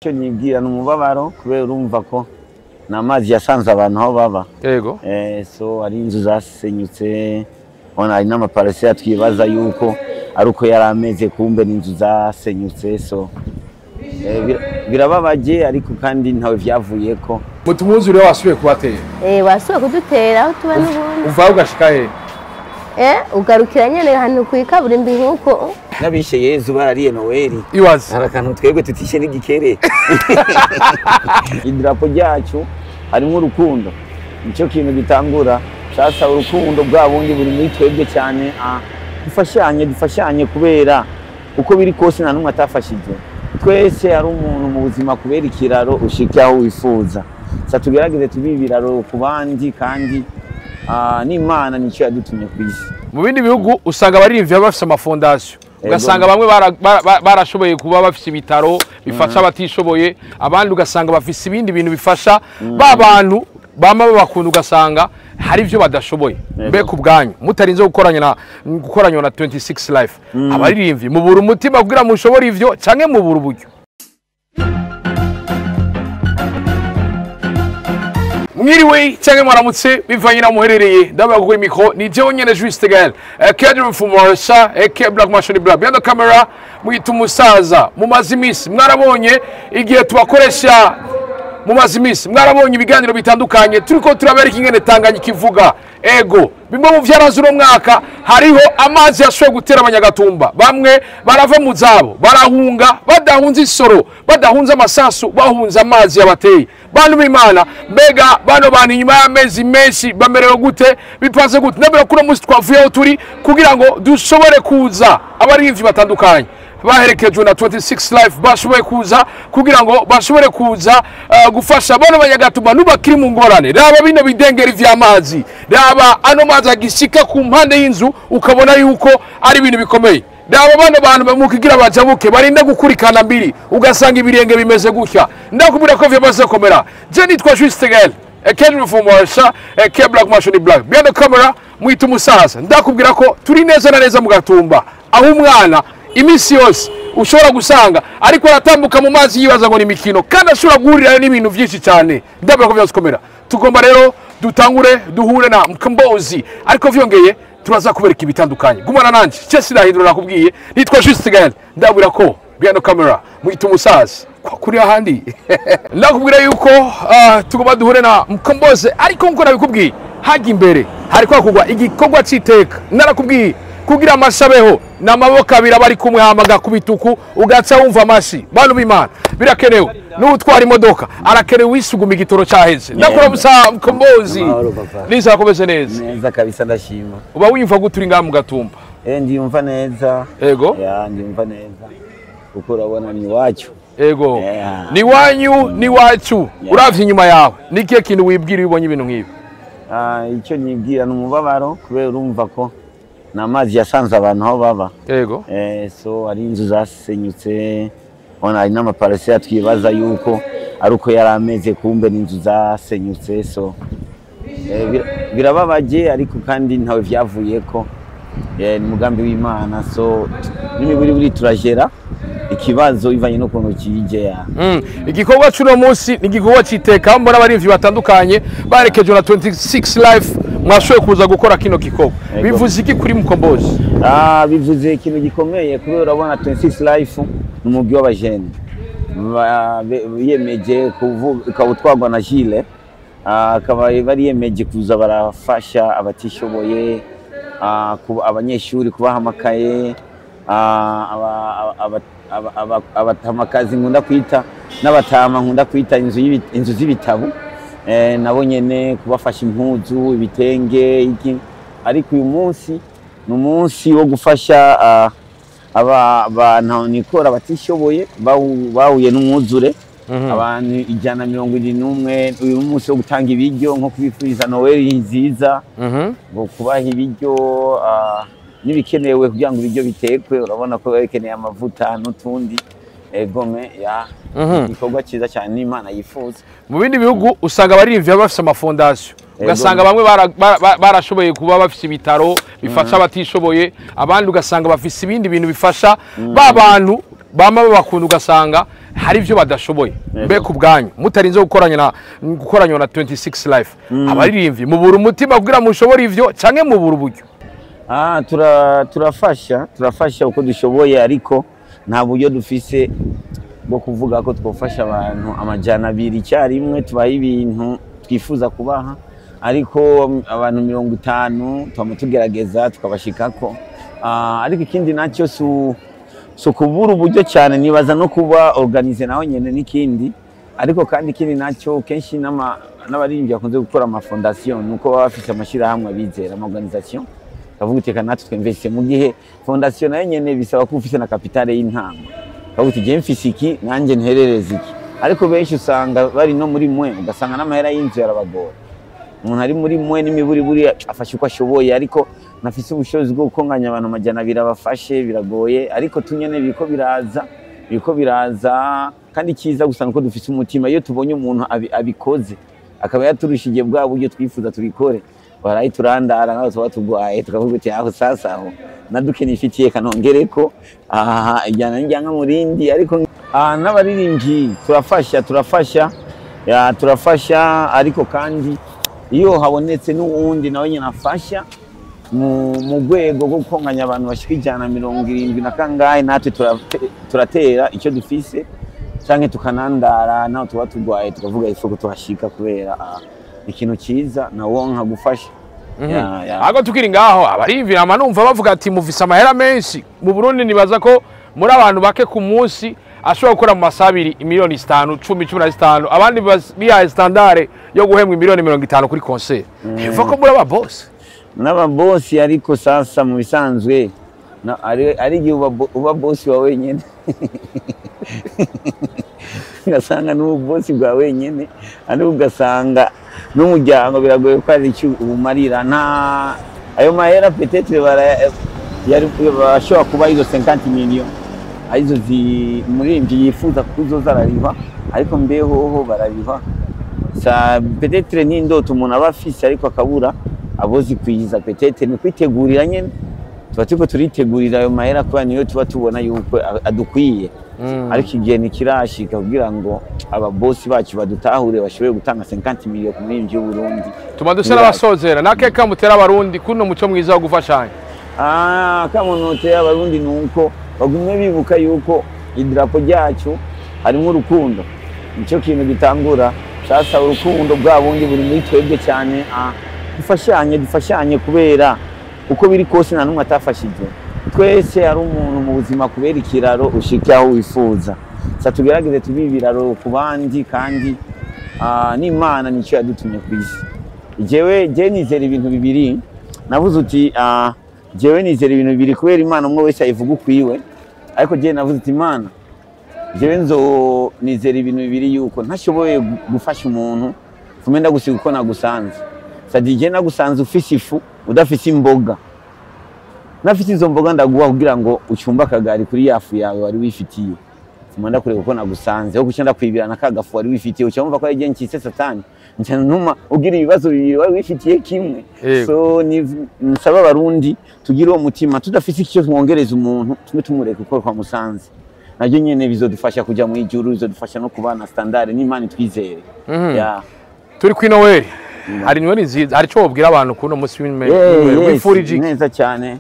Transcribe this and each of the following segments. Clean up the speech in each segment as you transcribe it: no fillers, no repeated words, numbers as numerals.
Icyo nibwira n'umubabaro kubera urumva ko n'amazi yasanze abantu aho baba. Yego. So ari inzu zasenyutse, ona ari n'amaparasera twibaza yuko ari uko yarameze kumbe n'inzu zasenyutse. So birababaje ariko kandi ntawe vyavuyeko. Mutumuzi uri wasubiye kubatera? Wasubiye kudutera aho tuba n'ubundi. Uva ugashika he? Ugarukira nyene hano kwikaburimbi nkuko. Nabishe Yezu barariye Noeli. Iwazi. Harakantu twebwe tutishe n'igikere. Idrapo ryacu harimo urukundo. Nico kintu gitangura. Sasa urukundo bwa bundi buri muri twebwe cyane. Dufashanye kubera uko biri kose nta numwe atafashije. Twese ari umuntu mu buzima kubera ikiraro ushike aho wifuza. Sa tugerageze tubibiraro ku bandi kandi n'Imana nico yadutumye kwisi. Mu bindi bihugu usanga abarimvye bafise amafondation. Ugasanga bamwe barashoboye kuba bafise ibitaro bifasha abatishoboye, abandi ugasanga bafise ibindi bintu bifasha ba bantu bama babakunda, ugasanga hari ivyo badashoboye. Mbe kubwanyu mutarinze gukoranya na 26 life abaririmvye mu buru umutima kugira mushobora ivyo canke mu buru buryo. Mwiriwe cyangwa mwaramutse bivanye na muherereye ndabura kugura mikro ni jewe nyene juste gal cadre mfumorsha black machine black behind the camera mwita umusaza mu mazimisi mwarabonye igihe tubakoresha mu mazimisi mwarabonye ibiganiro bitandukanye turiko turabereka ingene Tanganyika kivuga ego bimwe mu vyarazuro mwaka hariho amazi yashoye gutera abanyagatumba bamwe barava mu zabo barahunga badahunze isoro badahunze amasasu bahunze amazi yabateye bantu b'Imana mbega bano bantu nyuma y'amezi menshi bamerewe gute bipanze gute nabera kuno musi twavuyeho turi kugira ngo dushobore kuza abarimvyi batandukanye baherekejwe na 26 life bashoboye kuza kugira ngo bashobore kuza gufasha bano banyagatumba nubakiri mu ngorane raba bino bidengeri vy'amazi raba ano mazi agishika ku mpande y'inzu ukabona yuko ari ibintu bikomeye raba bano bantu bamukigira bajabuke barinda gukurikana mbiri ugasanga ibirenge bimeze gutya ndakubwira ko vyamaze komera je nitwa Juste Gal cadre mfumorsha black machine black behind the camera mwita umusaza ndakubwira ko turi neza na neza mu Gatumba aho umwana imisi yose ushobora gusanga ariko aratambuka mu mazi yibaza ngo ni mikino kandi ashobora guhurira n'ibintu byinshi cyane ndabura ko byakomera tugomba rero dutangure duhure na MKOMBOZI ariko vyongeye turaza kubereka ibitandukanye gumana nanje cyese ndahindura nakubwiye nitwa Juste Gal ndabura ko behind the camera mwita umusaza kuri ahandi ndakubwira yuko tugomba duhure na MKOMBOZI ariko nko nabikubwiye haga imbere hari kwakugwa igikorwa citeka narakubwiye kugira amashabeho n'amaboko abiri bari kumwe hamaga kubituku ugaca wumva amashi bantu b'Imana birakenewe n'utwara imodoka arakenewe wisuguma igitoro cyaheze ndakora musa MKOMBOZI niza komeze neza kabisa ndashima uba wimva guturi ngaha mu Gatumba ndiyumva neza ego ndiyumva neza kuko urabona ni wacu ego ni wanyu ni wacu uravye inyuma yawe nikiye kintu wibwira ubonye ibintu nk'ibi icyo nibwira n'umubabaro kubera urumva ko n'amazi yasanze abantu aho baba. Yego. So ari inzu zasenyutse, ona ari n'amaparasera twibaza yuko ari uko yarameze kumbe n'inzu zasenyutse. So birababaje ariko kandi ntawe vyavuyeko. Ni mugambi w'Imana. So n'imiburi turajera ikibazo ivanye no kuntu kije ya. Igikorwa cy'uno munsi ni igikorwa citeka mbona abarimvyi batandukanye barekejwe na 26 life mwashoye kuza gukora kino gikorwa bivuze iki kuri MKOMBOZI? Bivuze ikintu gikomeye kubera urabona 26 life n'umugwi w'abajene biyemeje ukabutwagwa na Gile akaba bari yemeje kuza barafasha abatishoboye abanyeshuri kubaha amakaye abatamakazi nkunda kwita n'abatama nkunda kwita inzu z'ibitabo nabo nyene kubafasha impuzu ibitenge iki ariko uyu munsi n'umunsi wo gufasha abantu nikora batishoboye bahuye n'umwuzure abantu 171 uyu munsi wo gutanga ibiryo nko kubifuriza Noeli nziza ngo kubaha ibiryo nibikenewe kugira ngo ibiryo bitekwe urabona ko bakeneye amavuta n'utundi egome ya igikorwa cyiza cyane n'Imana yifuza mu bindi bihugu usanga abarimvye bafise amafondation ugasanga bamwe barashoboye kuba bafise ibitaro bifasha abatishoboye abandi ugasanga bafise ibindi bintu bifasha ba bantu bama babakunda ugasanga hari ivyo badashoboye mbe ku bwanyu mutarinze gukoranya na 26 life abaririmbyi mubura umutima kugira mushobore ivyo canke mubura uburyo turafasha uko dushoboye ariko nta buryo dufise bwo kuvuga ko twofasha abantu amajana 2 icyarimwe tubaha ibintu twifuza kubaha ariko abantu 50 twama tugerageza tukabashikako ariko ikindi nacyo so kubura uburyo cyane nibaza no kuba organize naho nyene n'ikindi ariko kandi ikindi nacyo kenshi n'abaririmbyi bakunze gukora ama fondation nuko baba bafite amashira hamwe bizera ama organisation kavuga uteka natwe twemvese mu gihe fondation nayo nyene bisaba ko ufite na capitale y'intama kavuga uti je mfise iki nanje nterereza iki ariko benshi usanga bari no muri mwe ugasanga n'amahera y'inzu yarabagora umuntu ari muri mwe n'imiburi afashe uko ashoboye ariko nafise ubushobozi bwo gukonganya abantu amajana 2 abafashe biragoye ariko tunyene biriko biraza kandi kiza gusanga ko dufise umutima iyo tubonye umuntu abikoze akaba yaturushije bwa buryo twifuza tubikore barayi turandara naho tuba tugwaye tukavuga uti aho sasa aho naduke nifitiye kanongereko ijyana njyanga murindi ariko n'abaririmbyi turafasha ariko kandi iyo habonetse n'uwundi nawe nyine afasha mu rwego rwo gukonganya abantu bashika 170 na kangahe natwe turatera icyo dufise canke tukanandara naho tuba tugwaye tukavuga ifuko tuhashika kubera ikintu cyiza nawo nka gufasha ago tukiri ngaho abarimvira amanumva bavuga ati muvisa amahera menshi mu Burundi nibaza ko muri abantu bake ku munsi ashobora gukora mu masabiri miliyoni 5 10 15 abandi biya standard yo guhemwa miliyoni 50 kuri concert biva ko muri aba boss n'aba boss ariko sasa mu bisanzwe ari gihe uba boss wa wenyene ugasanga n'ububosi bwa wenyene ariko ugasanga n'umuryango biragoye ko ari icyo ubumarira nta ayo mahera peut-être bashobora kuba izo 50 millions aizo muririmbyi yifuza kuzoza arariha ariko mbeho barariha sa peut-être n'indoto umuntu aba afise ariko akabura abozi kwiza peut-être ni kwitegurira nyene tuba turiko turitegurira ayo mahera kuba niyo tuba tubona yuko adukwiye ariko igihe nikirashika kugira ngo aba boss bacu badutahure bashoboye gutanga 50 million ku muririmbyi y'u Burundi tuma dusera abasozera nakeka mutera abarundi kuno muco mwiza wo gufashanya kamonotera abarundi nuko bagumwe bibuka yuko idrapo ryacu harimo urukundo nicyo kintu gitangura sasa urukundo bwabundi buri muri twebwe cyane dufashanye kubera uko biri kose nta numwe atafashije twese ari umuntu mu buzima kubera ikiraro ushika aho wifuza sa tugerageze tubibiraro ku bandi kandi n'Imana nicyo yadutumye ku isi je nizera ibintu bibiri navuze uti jewe nizera ibintu bibiri kubera Imana umwe wese ayivuga ukwiwe ariko je navuze uti Imana jewe nizera ibintu bibiri yuko ntashoboye gufasha umuntu fumenda gusiga uko nagusanze sadije nagusanze ufise ifu udafise imboga nafite izo mboga ndaguha kugira ngo ucyumba akagari kuri yafu yawe wari wifitiye fumenda kureka uko nagusanze aho gucenda kwibirana kagafu wari wifitiye ucyumva ko yagiye nkise satani ntuma ugira ibibazo bibiri wari wifitiye kimwe so nsaba abarundi tugira uwo mutima tudafise icyo twongereza umuntu tumwe tumureka uko kwa musanze najyo nyene bizodufasha kuja mu ijuru bizodufasha no kubana standard n'Imana twizere turi kuri Noel hari niwe nziza hari cyo wobwira abantu kuno musi w'imfuriji neza cyane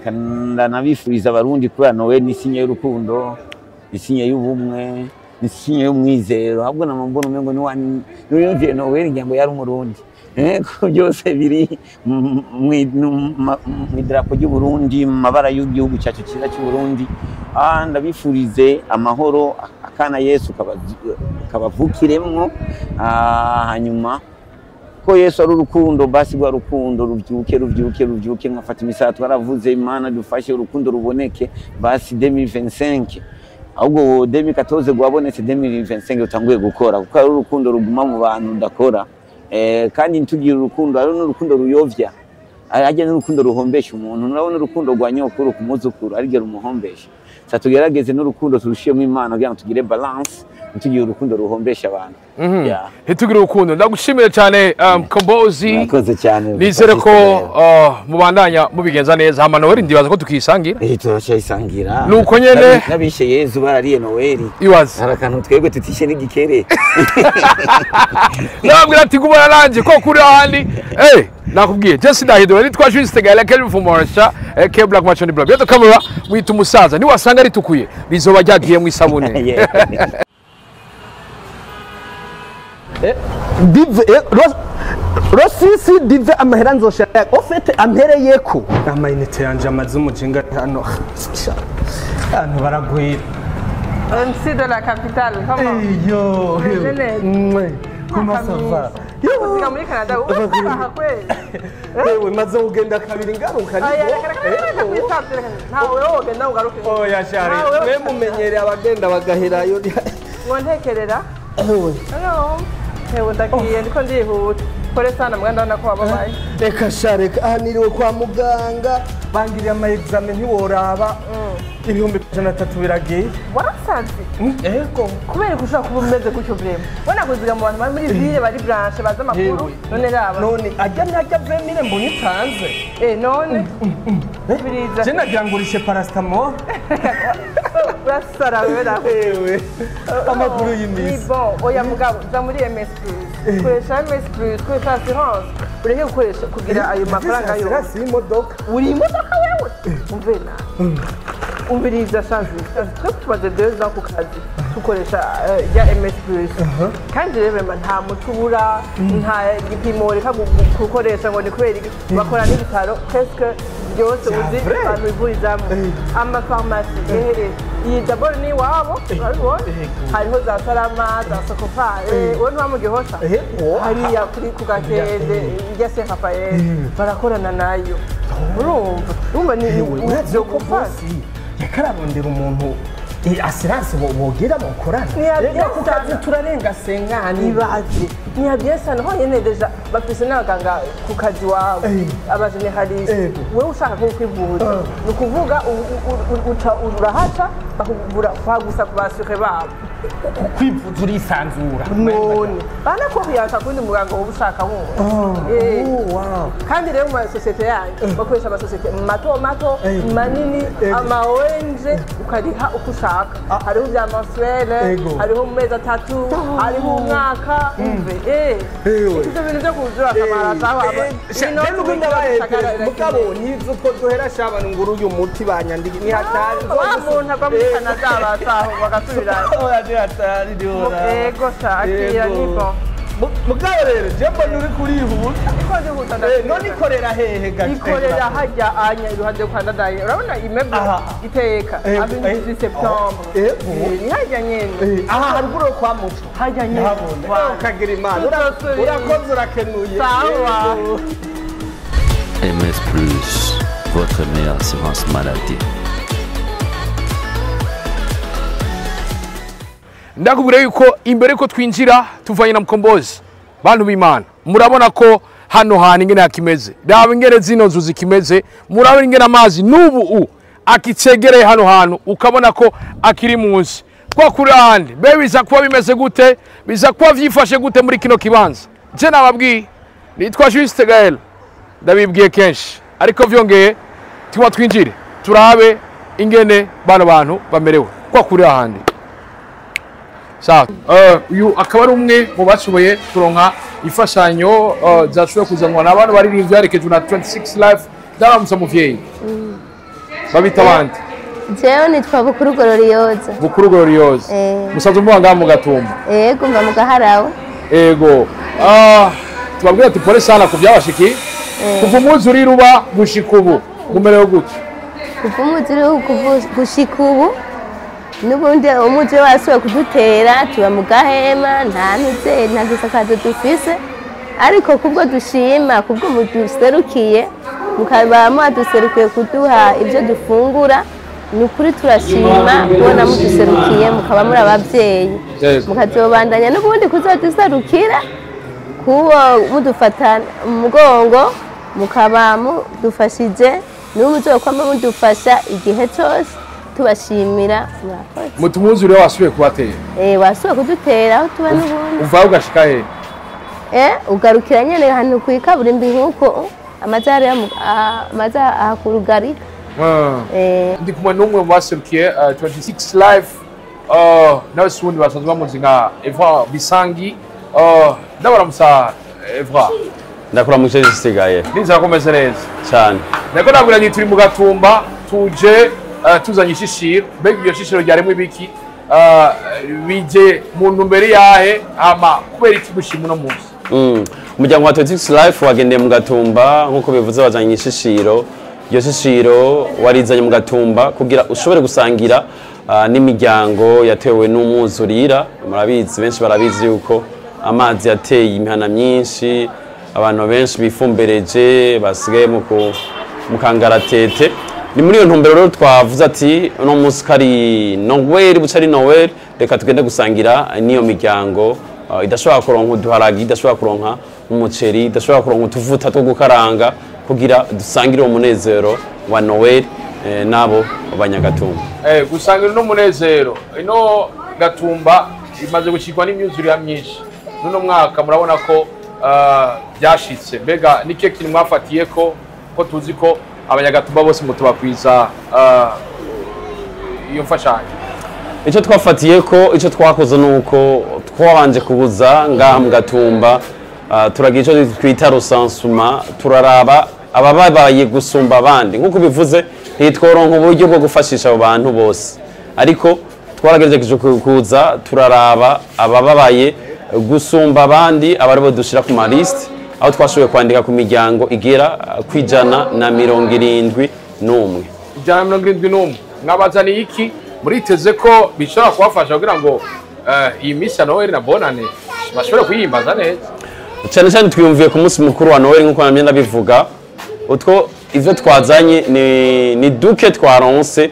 kanda nabifuriza abarundi kubera Noel ni sinye y'urukundo ni sinye y'ubumwe ni sinye y'umwizero ahubwo namambona umengo ni wani n'uyumviye Noel ngiye ngo yari umurundi ko byose biri mu drapo y'u Burundi mu mabara y'igihugu cyacu cyiza cy'u Burundi ndabifurize amahoro akana Yesu kabavukiremwo hanyuma ko Yesu ari urukundo basi rwa rukundo ruvyuke nkafata imisara twaravuze Imana dufashe urukundo ruboneke basi 2025 ahubwo 2014 gwabonetse 2025 utanguye gukora kuko ari urukundo ruguma mu bantu ndakora kandi ntugira urukundo ari n'urukundo ruyovya ajya n'urukundo ruhombesha umuntu urabona urukundo rwa nyokuru kumuzukuru arigera umuhombesha tugerageze n'urukundo turushiyemo Imana kugira ngo tugire balance ntitugire urukundo ruhombesha abantu. Ntitugire urukundo. Ndagushimira cyane Mkombozi. Murakoze cyane. Nizere ko mubandanya mubigenza neza. Hama Noel ndibaza ko tukisangira. Turacyayisangira. Nuko nyene nabishe Yezu barariye Noel. Iwaza. Harakantu twebwe tutishe n'igikere. Nabwira ati gubana nanje ko kuri ahandi. Nakubwiye Jesse Dahido ni twa juste gala Kelvin Fumorsha ke Black Machine Blab. Yato kamera mwita umusaza ni wasanga ritukuye rizoba ryagiye mu isabune. Rosisi dive amahera nzoshaka ofete ampereye ko amayinite yanje amaze umujinga hano abantu baragwira MC de la capitale comment yo comment ça va yo muri Canada ubaha kweli wewe maze ugenda kabiri ngaruka ntawe wogenda ugaruke oya shari we mumenyere abagenda bagaherayo ngo ntekerera hewe ndagiye ndiko ndihuta kore sana mwenda na kwa babaye reka shareka ahaniriwe kwa muganga bangiriye ama examen ntiworaba ibihumbi 300 biragiye warasanze ego kubera kushaka kuba umeze gutyo vrema wana kuziga mu bantu muri ville bari branche baza makuru none raba none ajya vremire mbonye tanze none biriza je nagangurishe paracetamol basara wewe amakuru y'imisi bon oya mugabo za muri MS Plus kwesha MS Plus kwesha assurance ureke gukoresha kugira ayo mafaranga yo assurance y'imodoka uri imodoka wewe umvena umviriza shanzi twe tumaze 2 ans ku kazi tukoresha ya MS Plus kandi rero nta mutubura nta gipimo reka gukoresha ngo ni kubera bakora n'ibitaro presque byose uzi abantu bivurizamo ama pharmacie iyi d'abord ni wabo hariho za Salama za Sokopare wowe ntiwamugihosha hariya kuri ku Gakende ya Saint Raphael barakorana nayo urumva ni byo kufasi yakararondera umuntu assurance bogira mukorana rero kukazi turarenga sengani ibaje ni abyesa naho yene deja bafise n'abaganga ku kazi wawe aba generaliste wewe ushaka ko kwivuza no kuvuga urahaca bakugura kwagusa kubasure babo kwivuza urisanzura none bana ko biyata kundi muganga wo ushaka wo wow kandi rero mu societe yanyu bakoresha ama societe mato manini ama ONG ukariha uko ushaka hariho bya mensuelle hariho mu mezi 3 hariho umwaka ivyo bintu byo kuzura kamara taho aba mugabo nizo ko duhera shabana nguru uyu muti banyandiki ni hatari umuntu akamukana zaba taho bagasubira hatari diora ego shakira nibo mugabo rero jembo nuri kurihuta none ikorera hehe gace ikorera hajya anya iruhande kwa ndadaye urabona imeble iteka abindi September ni hajya nyene aha haruguru kwa muco hajya nyene ukagira imana urakoze urakenuye sawa MS Plus, votre meilleure assurance maladie. Ndakubwira yuko imbere ko twinjira tuvanye na Mkombozi bantu b'Imana murabona ko hano hantu ingene hakimeze raba ingene zino nzu zikimeze murabona ingene amazi n'ubu akicegereye hano hantu ukabona ko akiri munsi kwa kuri ahandi be biza kuba bimeze gute biza kuba vyifashe gute muri kino kibanza je nababwiye nitwa Juste Gael ndabibwiye kenshi ariko vyongeye tiwa twinjire turabe ingene bano bantu bamerewe kwa kuri ahandi. Sawa uyu akaba ari umwe mu bashoboye kuronka imfashanyo zashoboye kuzanwa n'abantu bari byarekejwe na 26 life ndaramutse muvyeyi babita bandi jewe nitwa Bukuru Glorioza musaza umwanga mu Gatumba yego mva mu Gaharawe yego tubabwira ati pole sana ku byabashiki kuva umunsi uri ruba gushika ubu mumerewe gute kuva umunsi uri gushika ubu nubundi umuji wasuye kudutera tuba mu Gahema nta gisakazo dufise ariko kubwo dushima kubwo muduserukiye mukaba mwaduserukiye kuduha ibyo dufungura ni ukuri turashima kubona muduserukiye mukaba muri ababyeyi mukazobandanya n'ubundi kuzoduserukira kuwo mudufata umugongo mukaba mudufashije n'umuzokwama mudufasha igihe cyose tubashimira murakoze. Mutumuzi rero wasubiye kubatera. Wasubiye kudutera aho tuba n'ubundi. Uva ugashika he? Ugarukira nyene hano ku ikaburimbi nkuko amazi ahakurugari. Ndi kumwe n'umwe mu baserukiye 26 live nawe sundi basanzwe bamuzi nka Evra Bisangi ndabaramusa Evra. Ndakuramutse zisigaye. Ninza komeze neza cyane. Nako nabwira nti turi mu Gatumba tuje tuzanye ishishiro mbega iyo shishiro ryaremwe ibiki bije mu ntumbero yahe ama kubera iki gushima no munsi. Umuryango wa 26 live wagendeye mu Gatumba nkuko bivuze wazanye ishishiro. Iyo shishiro warizanye mu Gatumba kugira ushobore gusangira n'imiryango yatewe n'umwuzurira. Murabizi benshi barabizi yuko amazi yateye imihana myinshi, abantu benshi bifumbereje basigaye mu kangaratete. Ni muri iyo ntumbero rero twavuze ati uno munsi kari Noel bucari Noel, reka tugende gusangira n'iyo miryango idashobora kuronka uduharagi, idashobora kuronka umuceri, idashobora kuronka utuvuta two gukaranga kugira dusangire umunezero wa Noel nabo abanyagatumba. Gusangira no munezero ino Gatumba imaze gushikwa n'imyuzurira myinshi. Nuno mwaka murabona ko byashitse. Mbega nike kintu mwafatiye ko tuzi ko abanyagatumba bose mutubakwiza iyo mfashanyo. Icyo twafatiye ko icyo twakoze nuko twabanje kubuza ngaha mu Gatumba turagira icyo twita rusansuma, turaraba abababaye gusumba abandi nkuko bivuze ntitworonka uburyo bwo gufashisha abo bantu bose, ariko twaragejeje kuza turaraba abababaye gusumba abandi abaribo dushira ku maliste, aho twashoboye kwandika ku miryango igera kwijana na 71. 71 mwabazaniye iki? Muriteze ko bishobora kubafasha kugira ngo iyi misi ya Noel na bonane bashobore kuyimbaza neza? Cyane cyane twiyumviye ku munsi mukuru wa Noel nkuko namye ndabivuga, utwo ivyo twazanye ni duke twaronse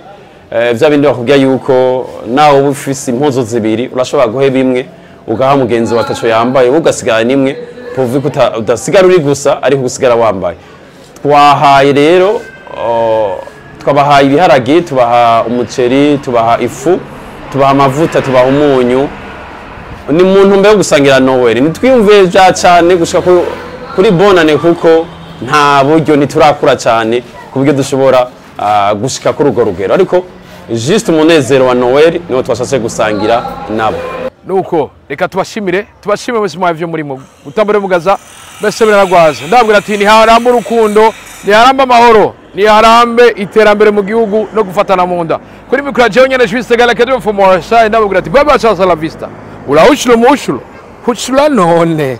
vya bindi bakubwira yuko nawe ufise impuzo zibiri urashobora guhe bimwe ugaha mugenzi wa taco yambaye ugasigara nimwe puvi udasigara uri gusa ariko usigara wambaye. Twahaye rero twabahaye ibiharage, tubaha umuceri, tubaha ifu, tubaha amavuta, tubaha umunyu. Ni muntu mbe gusangira Noel. Nitwiyumviye cyane gushika kuri bonane kuko nta buryo niturakura cyane kubyo dushobora gushika kuri urwo rugero, ariko juste umunezero wa Noel niwo twashatse gusangira nabo. Nuko reka tubashimire bose mwavyo murimo utambure mugaza bese biraragwaza. Ndabwira ati ni haramba urukundo, ni haramba amahoro, ni harambe iterambere mu gihugu no gufatana mu nda. Kuri mikro jewe nyene Juiste Gala Academy for more shine. Ndabwira ati baba cha la vista ula ushlo mushlo hushla none